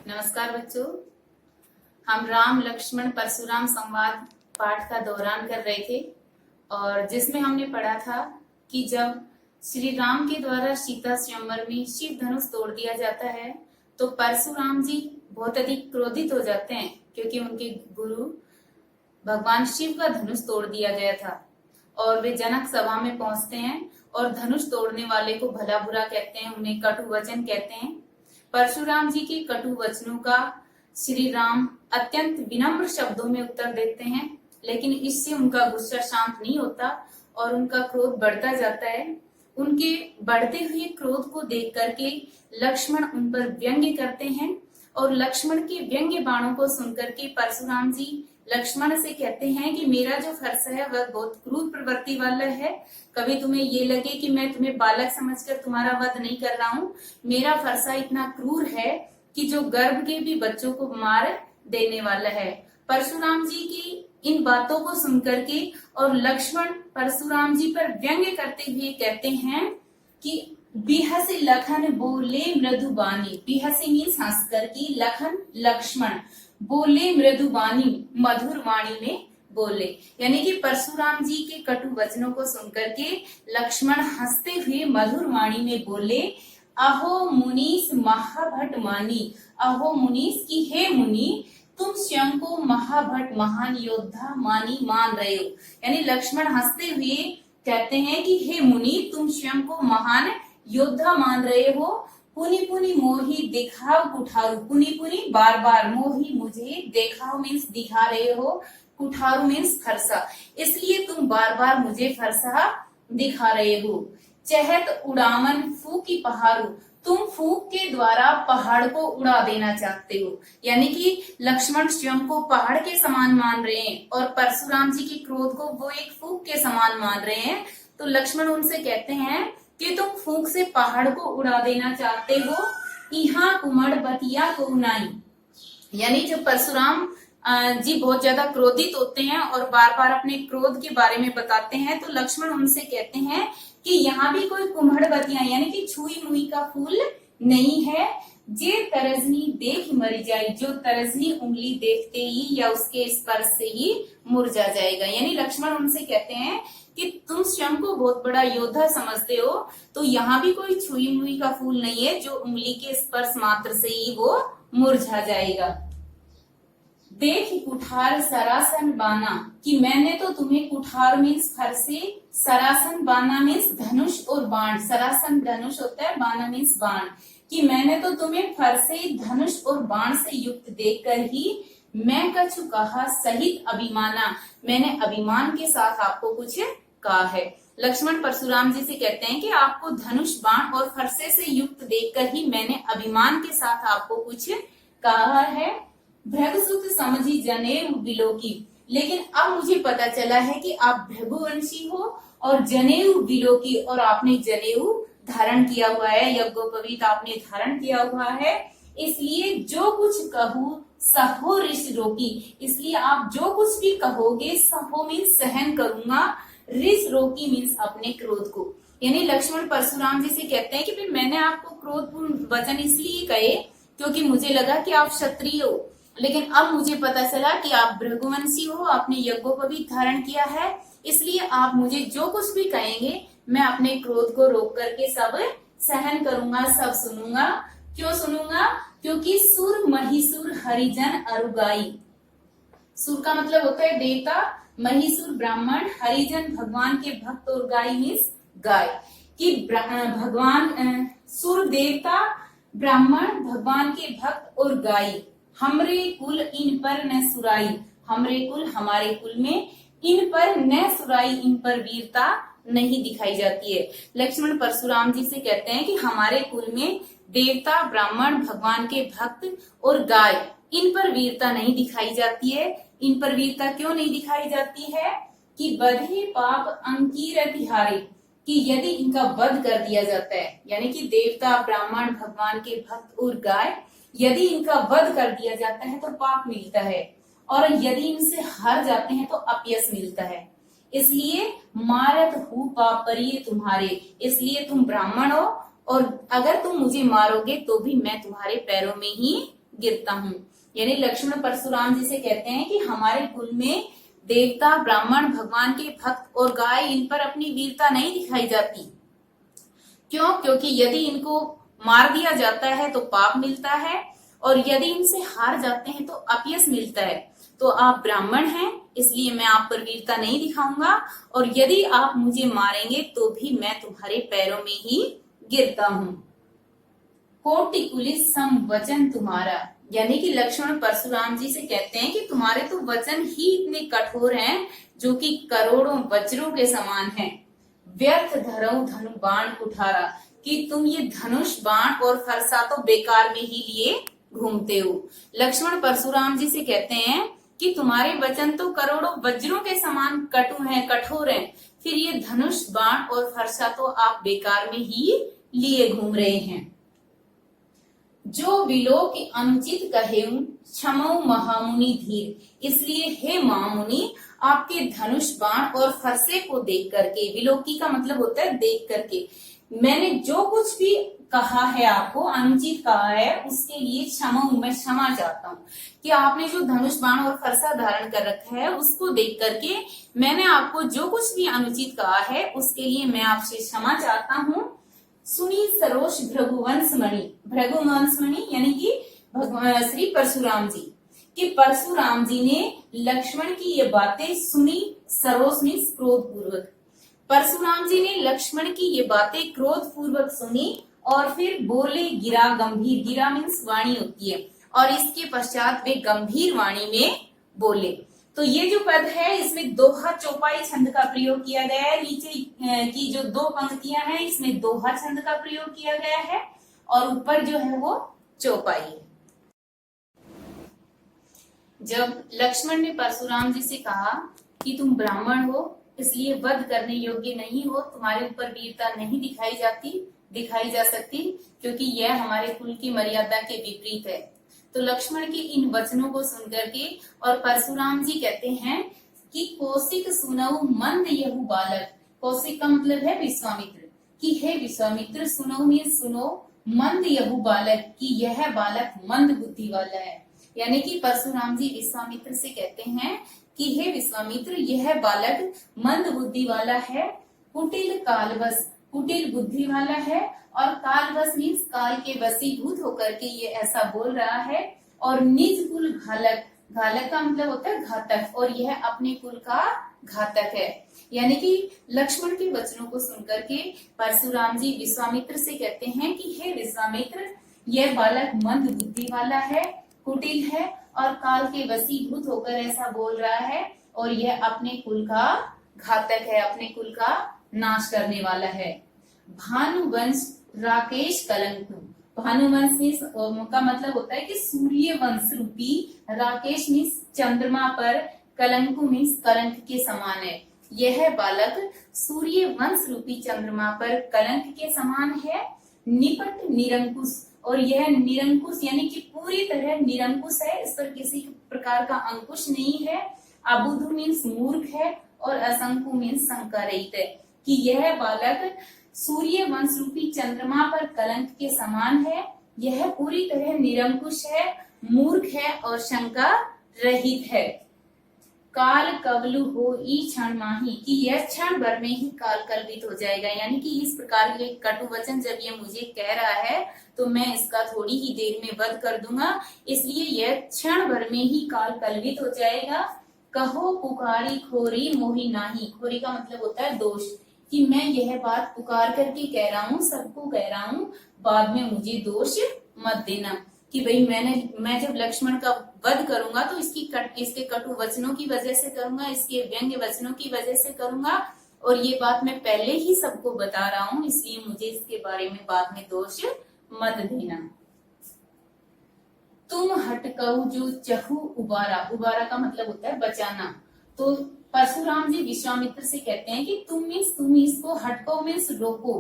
नमस्कार बच्चों। हम राम लक्ष्मण परशुराम संवाद पाठ का दौरान कर रहे थे और जिसमें हमने पढ़ा था कि जब श्री राम के द्वारा सीता स्वयंवर में शिव धनुष तोड़ दिया जाता है तो परशुराम जी बहुत अधिक क्रोधित हो जाते हैं क्योंकि उनके गुरु भगवान शिव का धनुष तोड़ दिया गया था। और वे जनक सभा में पहुंचते हैं और धनुष तोड़ने वाले को भला बुरा कहते हैं, उन्हें कटु वचन कहते हैं। परशुराम जी के कटु वचनों का श्री राम अत्यंत विनम्र शब्दों में उत्तर देते हैं, लेकिन इससे उनका गुस्सा शांत नहीं होता और उनका क्रोध बढ़ता जाता है। उनके बढ़ते हुए क्रोध को देख करके लक्ष्मण उन पर व्यंग्य करते हैं और लक्ष्मण के व्यंग्य बाणों को सुनकर के परशुराम जी लक्ष्मण से कहते हैं कि मेरा जो फरसा है वह बहुत क्रूर प्रवृत्ति वाला है। कभी तुम्हें ये लगे कि मैं तुम्हें बालक समझकर तुम्हारा वध नहीं कर रहा हूँ, मेरा फरसा इतना क्रूर है कि जो गर्भ के भी बच्चों को मार देने वाला है। परशुराम जी की इन बातों को सुनकर के और लक्ष्मण परशुराम जी पर व्यंग्य करते हुए कहते हैं कि बिहसी लखन बोले मृदु बानी। बिहसी मीन्स हंसकर की, लखन लक्ष्मण बोले मृदु बानी, मधुर वाणी में बोले। यानी कि परशुराम जी के कटु वचनों को सुनकर के लक्ष्मण हंसते हुए मधुर वाणी में बोले, अहो मुनीस महाभट मानी। अहो मुनीस की हे मुनि, तुम स्वयं को महाभट महान योद्धा मानी मान रहे हो। यानी लक्ष्मण हंसते हुए कहते हैं कि हे मुनि, तुम स्वयं को महान योद्धा मान रहे हो। पुनि पुनि मोही दिखाओ कुठारू। पुनि पुनि बार बार, मोही मुझे, देखाओ मीन्स दिखा रहे हो, कुठारू मीन्स फरसा, इसलिए तुम बार बार मुझे फरसा दिखा रहे हो। चहत उड़ामन फूकी पहाड़ू। तुम फूक के द्वारा पहाड़ को उड़ा देना चाहते हो। यानी कि लक्ष्मण स्वयं को पहाड़ के समान मान रहे हैं और परशुराम जी के क्रोध को वो एक फूक के समान मान रहे हैं। तो लक्ष्मण उनसे कहते हैं कि तुम फूंक से पहाड़ को उड़ा देना चाहते हो। इहा कुमड़ बतिया को उनाई। यानी जब परशुराम जी बहुत ज्यादा क्रोधित होते हैं और बार बार अपने क्रोध के बारे में बताते हैं तो लक्ष्मण उनसे कहते हैं कि यहाँ भी कोई कुम्हड़ बतिया यानी कि छुई मुई का फूल नहीं है। जे तरजनी देख मरी जाए, जो तरजनी उंगली देखते ही या उसके स्पर्श से ही मुरझा जाएगा। यानी लक्ष्मण उनसे कहते हैं कि तुम स्वयं को बहुत बड़ा योद्धा समझते हो, तो यहाँ भी कोई छुई मुई का फूल नहीं है जो उंगली के स्पर्श मात्र से ही वो मुरझा जाएगा। देख कुठार सरासन बाना, कि मैंने तो तुम्हें, कुठार मीन्स फरसे, सरासन बाना मीन्स धनुष और बाण। सरासन धनुष होता है, बाना मीन्स बाण। कि मैंने तो तुम्हें फरसे, धनुष और बाण से युक्त देखकर ही मैं कछु कहा सहित अभिमाना, मैंने अभिमान के साथ आपको कुछ कहा है। लक्ष्मण परशुराम जी से कहते हैं कि आपको धनुष बाण और फरसे से युक्त देखकर ही मैंने अभिमान के साथ आपको कुछ कहा है। भृगुसुत समझी जनेऊ बिलोकी, लेकिन अब मुझे पता चला है कि आप भृगुवंशी हो और जनेऊ बिलोकी, और आपने जनेऊ धारण किया हुआ है, यज्ञोपवीत आपने धारण किया हुआ है। इसलिए जो कुछ कहूँ सहो ऋष रोकी, इसलिए आप जो कुछ भी कहोगे सहो मीन्स सहन करूंगा, ऋष रोकी मीन्स अपने क्रोध को। यानी लक्ष्मण परशुराम जी से कहते हैं कि मैंने आपको क्रोधपूर्ण वचन इसलिए कहे क्योंकि मुझे लगा कि आप क्षत्रिय हो, लेकिन अब मुझे पता चला कि आप भृगुवंशी हो, आपने यज्ञोपवीत धारण किया है, इसलिए आप मुझे जो कुछ भी कहेंगे मैं अपने क्रोध को रोक करके सब सहन करूंगा, सब सुनूंगा। क्यों सुनूंगा? क्योंकि सुर महिसुर हरिजन अरुगाई। सुर का मतलब होता है देवता, महिसुर ब्राह्मण, हरिजन भगवान के भक्त और गाय मीन्स गाय। कि भगवान सुर देवता, ब्राह्मण भगवान के भक्त और गाय, हमरे कुल इन पर न सुराई। हमरे कुल हमारे कुल में, इन पर न सुराई इन पर वीरता नहीं दिखाई जाती है। लक्ष्मण परशुराम जी से कहते हैं कि हमारे कुल में देवता, ब्राह्मण, भगवान के भक्त और गाय, इन पर वीरता नहीं दिखाई जाती है। इन पर वीरता क्यों नहीं दिखाई जाती है? कि बधे पाप अंकीर तिहारे, कि यदि इनका वध कर दिया जाता है, यानी कि देवता, ब्राह्मण, भगवान के भक्त और गाय, यदि इनका वध कर दिया जाता है तो पाप मिलता है, और यदि इनसे हार जाते हैं तो अपयश मिलता है। इसलिए मारत हूँ पाप परिये तुम्हारे, इसलिए तुम ब्राह्मण हो और अगर तुम मुझे मारोगे तो भी मैं तुम्हारे पैरों में ही गिरता हूँ। यानी लक्ष्मण परशुराम जी से कहते हैं कि हमारे कुल में देवता, ब्राह्मण, भगवान के भक्त और गाय, इन पर अपनी वीरता नहीं दिखाई जाती। क्यों? क्योंकि यदि इनको मार दिया जाता है तो पाप मिलता है, और यदि इनसे हार जाते हैं तो अपयश मिलता है। तो आप ब्राह्मण हैं, इसलिए मैं आप पर वीरता नहीं दिखाऊंगा, और यदि आप मुझे मारेंगे तो भी मैं तुम्हारे पैरों में ही गिरता हूँ। कोटि कुलिस सम वचन तुम्हारा, यानी कि लक्ष्मण परशुराम जी से कहते हैं कि तुम्हारे तो वचन ही इतने कठोर हैं जो कि करोड़ों वज्रों के समान हैं। व्यर्थ धरऊ धनु बाण कुठारा, कि तुम ये धनुष, बाण और फरसा तो बेकार में ही लिए घूमते हो। लक्ष्मण परशुराम जी से कहते हैं कि तुम्हारे वचन तो करोड़ों वज्रों के समान कटु हैं, कठोर हैं, फिर ये धनुष, बाण और फरसा तो आप बेकार में ही लिए घूम रहे हैं। जो विलोक अनुचित कहेऊं क्षमऊ महामुनि धीर, इसलिए हे महामुनि, आपके धनुष, बाण और फरसे को देख करके, विलोकी का मतलब होता है देख करके, मैंने जो कुछ भी कहा है, आपको अनुचित कहा है, उसके लिए क्षमऊ, मैं क्षमा चाहता हूँ कि आपने जो धनुष, बाण और फरसा धारण कर रखा है उसको देख करके मैंने आपको जो कुछ भी अनुचित कहा है उसके लिए मैं आपसे क्षमा चाहता हूँ। सुनी सरोष भृगुवंश मणि, भृगुवंश मणि यानी कि भगवान श्री परशुराम जी, कि परशुराम जी ने लक्ष्मण की ये बातें सुनी। सरोष मीन्स क्रोध पूर्वक। परशुराम जी ने लक्ष्मण की ये बातें क्रोध पूर्वक सुनी और फिर बोले गिरा गंभीर, गिरा मीन्स वाणी होती है, और इसके पश्चात वे गंभीर वाणी में बोले। तो ये जो पद है इसमें दोहा चौपाई छंद का प्रयोग किया गया है। नीचे की जो दो पंक्तियां हैं इसमें दोहा छंद का प्रयोग किया गया है, और ऊपर जो है वो चौपाई है। जब लक्ष्मण ने परशुराम जी से कहा कि तुम ब्राह्मण हो, इसलिए वध करने योग्य नहीं हो, तुम्हारे ऊपर वीरता नहीं दिखाई जा सकती, क्योंकि यह हमारे कुल की मर्यादा के विपरीत है। तो लक्ष्मण के इन वचनों को सुनकर के और परशुराम जी कहते हैं कि कौशिक सुनऊ मंद यहु बालक, कौशिक का मतलब है विश्वामित्र, कि हे विश्वामित्र, सुनऊ में सुनो, मंद यहु बालक, कि यह बालक मंद बुद्धि वाला है। यानी कि परशुराम जी विश्वामित्र से कहते हैं कि हे विश्वामित्र, यह बालक मंद बुद्धि वाला है, कुटिल कालवश, कुटिल बुद्धि वाला है, और कालवश मीन्स काल के वशीभूत होकर के ये ऐसा बोल रहा है, और निज कुल घालक, घालक का मतलब होता है घातक, और यह अपने कुल का घातक है। यानी कि लक्ष्मण के वचनों को सुनकर के परशुराम जी विश्वामित्र से कहते हैं कि हे विश्वामित्र, यह बालक मंद बुद्धि वाला है, कुटिल है, और काल के वशीभूत होकर ऐसा बोल रहा है, और यह अपने कुल का घातक है, अपने कुल का नाश करने वाला है। भानुवंश राकेश कलंकु, भानुवंश मीन्स का मतलब होता है कि सूर्य वंश रूपी, राकेश मीन्स चंद्रमा पर, कलंकु मीन्स कलंक के समान है। यह बालक सूर्य वंश रूपी चंद्रमा पर कलंक के समान है। निपट निरंकुश, और यह निरंकुश यानी कि पूरी तरह निरंकुश है, इस पर किसी प्रकार का अंकुश नहीं है। अबुधु मीन्स मूर्ख है, और असंकु मीन्स शंका रहित है, कि यह बालक सूर्य वंश रूपी चंद्रमा पर कलंक के समान है, यह पूरी तरह निरंकुश है, मूर्ख है और शंका रहित है। काल कवलु हो ई क्षण माही, कि यह क्षण भर में ही काल कल्पित हो जाएगा। यानी कि इस प्रकार के कटु वचन जब ये मुझे कह रहा है तो मैं इसका थोड़ी ही देर में वध कर दूंगा, इसलिए यह क्षण भर में ही काल कल्पित हो जाएगा। कहो पुकारी खोरी मोहि नाही, खोरी का मतलब होता है दोष, कि मैं यह बात पुकार करके कह रहा हूँ, सबको कह रहा हूँ, बाद में मुझे दोष मत देना, कि भाई मैं जब लक्ष्मण का वध करूंगा तो इसके कटु वचनों की वजह से करूंगा, इसके व्यंग्य वचनों की वजह से करूंगा, और ये बात मैं पहले ही सबको बता रहा हूँ, इसलिए मुझे इसके बारे में बाद में दोष मत देना। तुम हटकऊ जो चहु उबारा, उबारा का मतलब होता है बचाना। तो परशुराम जी विश्वामित्र से कहते हैं कि तुम इसको हटको मीन्स रोको,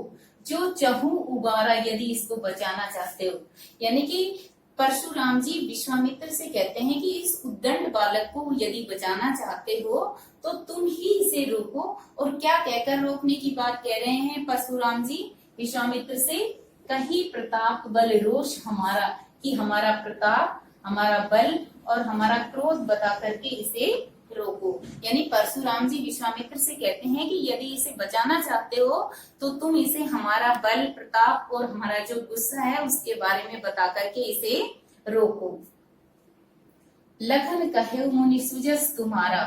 जो चहु उबारा, यदि इसको बचाना चाहते हो। यानी कि परशुराम जी विश्वामित्र से कहते हैं कि इस उद्दंड बालक को यदि बचाना चाहते हो तो तुम ही इसे रोको। और क्या कहकर रोकने की बात कह रहे हैं परशुराम जी विश्वामित्र से? कही प्रताप बल रोष हमारा, कि हमारा प्रताप हमारा बल और हमारा क्रोध बता करके इसे रोको। यानी परशुराम जी विश्वामित्र से कहते हैं कि यदि इसे बचाना चाहते हो तो तुम इसे हमारा बल प्रताप और हमारा जो गुस्सा है उसके बारे में बता करके इसे रोको। लखन कहे मुनि सुजस तुम्हारा।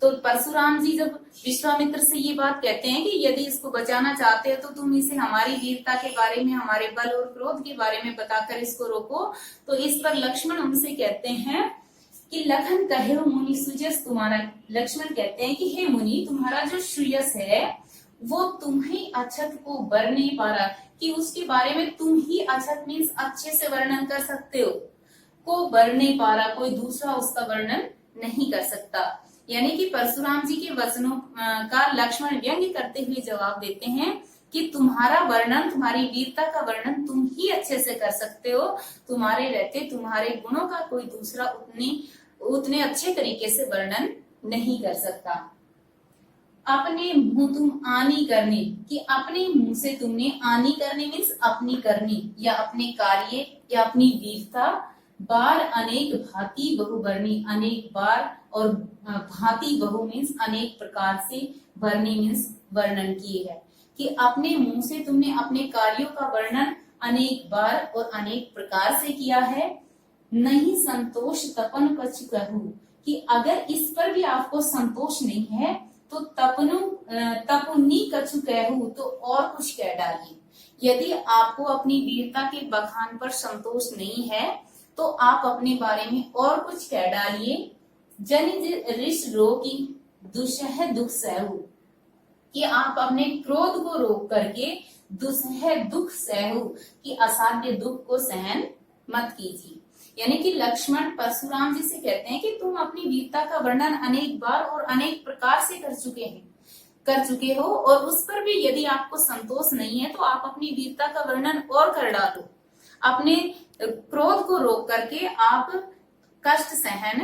तो परशुराम जी जब विश्वामित्र से ये बात कहते हैं कि यदि इसको बचाना चाहते हो तो तुम इसे हमारी वीरता के बारे में, हमारे बल और क्रोध के बारे में बताकर इसको रोको। तो इस पर लक्ष्मण उनसे कहते हैं कि लखन कहे मुनि सुजस तुम्हारा। लक्ष्मण कहते हैं कि हे मुनि, तुम्हारा जो श्रेयस है वो तुम्ही अछत को बर नहीं पा रहा, कि उसके बारे में तुम ही अछत मीन्स अच्छे से वर्णन कर सकते हो, को बर नहीं पा रहा, कोई दूसरा उसका वर्णन नहीं कर सकता। यानी कि परशुराम जी के वचनों का लक्ष्मण व्यंग्य करते हुए जवाब देते हैं कि तुम्हारा वर्णन, तुम्हारी वीरता का वर्णन तुम ही अच्छे से कर सकते हो, तुम्हारे रहते तुम्हारे गुणों का कोई दूसरा उतने अच्छे तरीके से वर्णन नहीं कर सकता। अपने मुंह तुम आनी करने, कि अपने मुंह से तुमने आनी करने मीन्स अपनी करनी या अपने कार्य या अपनी वीरता बार अनेक भांति बहुवर्णी, अनेक बार और भांति बहु मीन्स अनेक प्रकार से, वर्णी मीन्स वर्णन किए है, कि अपने मुंह से तुमने अपने कार्यों का वर्णन अनेक बार और अनेक प्रकार से किया है। नहीं संतोष तपन कछ कहूं, कि अगर इस पर भी आपको संतोष नहीं है तो तपुनी कछु कहूं, तो और कुछ कह डालिए। यदि आपको अपनी वीरता के बखान पर संतोष नहीं है तो आप अपने बारे में और कुछ कह डालिए। जन ऋष रोगी दुसह दुख सहु, कि आप अपने क्रोध को रोक करके दुसह दुख सहु, कि असाध्य दुख को सहन मत कीजिए। यानी कि लक्ष्मण परशुराम जी से कहते हैं कि तुम अपनी वीरता का वर्णन अनेक बार और अनेक प्रकार से कर चुके हो, और उस पर भी यदि आपको संतोष नहीं है तो आप अपनी वीरता का वर्णन और कर डालो। अपने क्रोध को रोक करके आप कष्ट सहन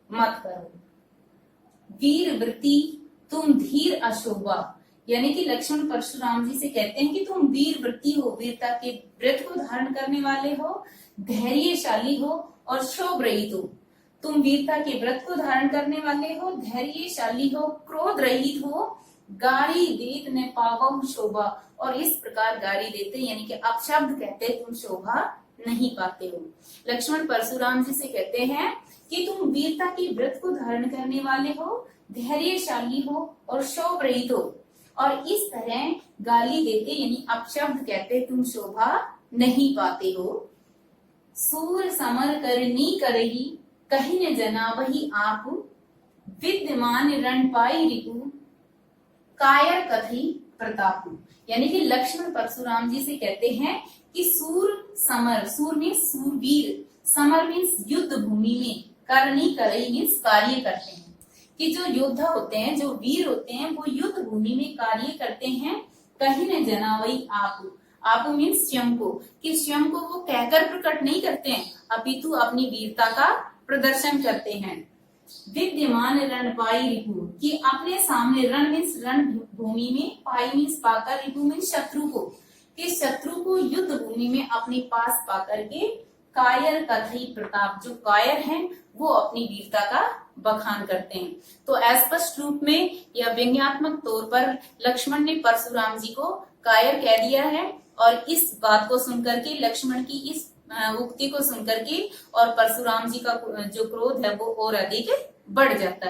मत करो। वीर वृत्ति तुम धीर अशोभा, यानी कि लक्ष्मण परशुराम जी से कहते हैं कि तुम वीर वृत्ति हो, वीरता के व्रत को धारण करने वाले हो, धैर्यशाली हो और शोभ रहित हो। तुम वीरता के व्रत को धारण करने वाले हो, धैर्यशाली हो, क्रोध रहित हो, गाड़ी देत न पावम शोभा, और इस प्रकार गाड़ी देते यानी कि अपशब्द कहते तुम शोभा नहीं पाते हो। लक्ष्मण परशुराम जी से कहते हैं कि तुम वीरता के व्रत को धारण करने वाले हो, धैर्यशाली हो और शोभ रहित हो, और इस तरह गाली देते यानी अपशब्द कहते तुम शोभा नहीं पाते हो। सूर समर करनी करही कहीं न जना वही आप, विद्यमान रण पाई रिपु कायर कथी प्रताप। यानी कि लक्ष्मण परशुराम जी से कहते हैं कि सूर समर, सूर मीन्स सूरवीर, समर मीन्स युद्ध भूमि में, करनी करई मीन्स कार्य करते हैं, कि जो योद्धा होते हैं, जो वीर होते हैं वो युद्ध भूमि में कार्य करते हैं। कहीं न जनावई आप मीन्स स्वयं को, कि स्वयं को वो कहकर प्रकट नहीं करते हैं अपितु अपनी वीरता का प्रदर्शन करते हैं। विद्यमान रण पाई रिपु, कि अपने सामने, रण मीन्स रण भूमि में, पाई मीन्स पाकर, रिपु मीन्स शत्रु को, कि शत्रु को युद्ध भूमि में अपने पास पाकर के कायर कथई प्रताप, जो कायर हैं वो अपनी वीरता का बखान करते हैं। तो अस्पष्ट रूप में या व्यंग्यात्मक तौर पर लक्ष्मण ने परशुराम जी को कायर कह दिया है, और इस बात को सुनकर के, लक्ष्मण की इस उक्ति को सुनकर के और परशुराम जी का जो क्रोध है वो और अधिक बढ़ जाता है।